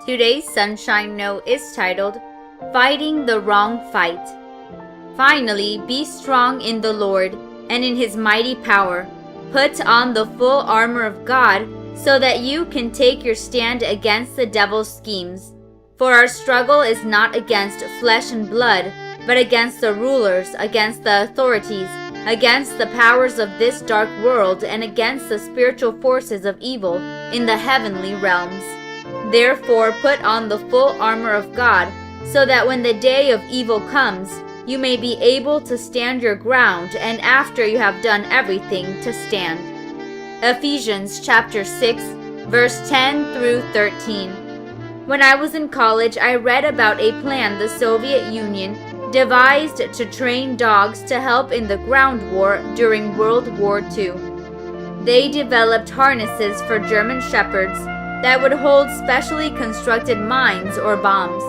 Today's Sunshine Note is titled, Fighting the Wrong Fight. Finally, be strong in the Lord and in His mighty power. Put on the full armor of God so that you can take your stand against the devil's schemes. For our struggle is not against flesh and blood, but against the rulers, against the authorities, against the powers of this dark world, and against the spiritual forces of evil in the heavenly realms. Therefore, put on the full armor of God, so that when the day of evil comes, you may be able to stand your ground, and after you have done everything, to stand. Ephesians chapter 6, verse 10 through 13. When I was in college, I read about a plan the Soviet Union devised to train dogs to help in the ground war during World War II. They developed harnesses for German shepherds that would hold specially constructed mines or bombs.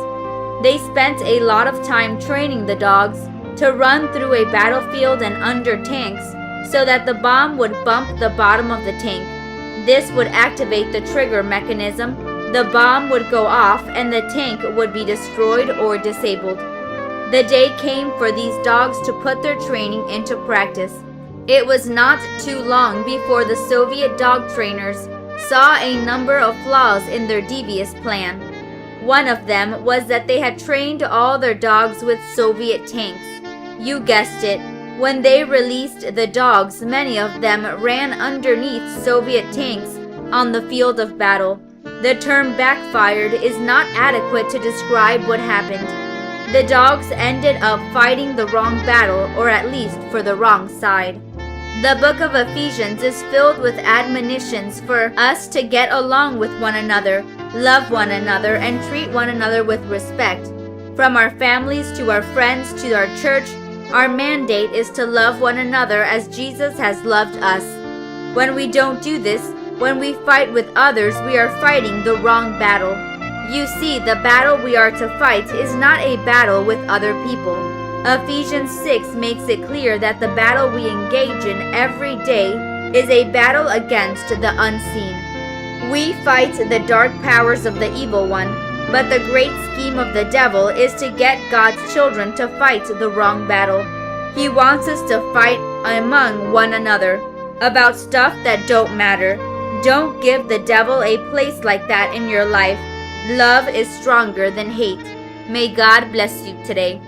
They spent a lot of time training the dogs to run through a battlefield and under tanks so that the bomb would bump the bottom of the tank. This would activate the trigger mechanism, the bomb would go off, and the tank would be destroyed or disabled. The day came for these dogs to put their training into practice. It was not too long before the Soviet dog trainers saw a number of flaws in their devious plan. One of them was that they had trained all their dogs with Soviet tanks. You guessed it. When they released the dogs, many of them ran underneath Soviet tanks on the field of battle. The term backfired is not adequate to describe what happened. The dogs ended up fighting the wrong battle, or at least for the wrong side. The book of Ephesians is filled with admonitions for us to get along with one another, love one another, and treat one another with respect. From our families to our friends to our church, our mandate is to love one another as Jesus has loved us. When we don't do this, when we fight with others, we are fighting the wrong battle. You see, the battle we are to fight is not a battle with other people. Ephesians 6 makes it clear that the battle we engage in every day is a battle against the unseen. We fight the dark powers of the evil one, but the great scheme of the devil is to get God's children to fight the wrong battle. He wants us to fight among one another about stuff that don't matter. Don't give the devil a place like that in your life. Love is stronger than hate. May God bless you today.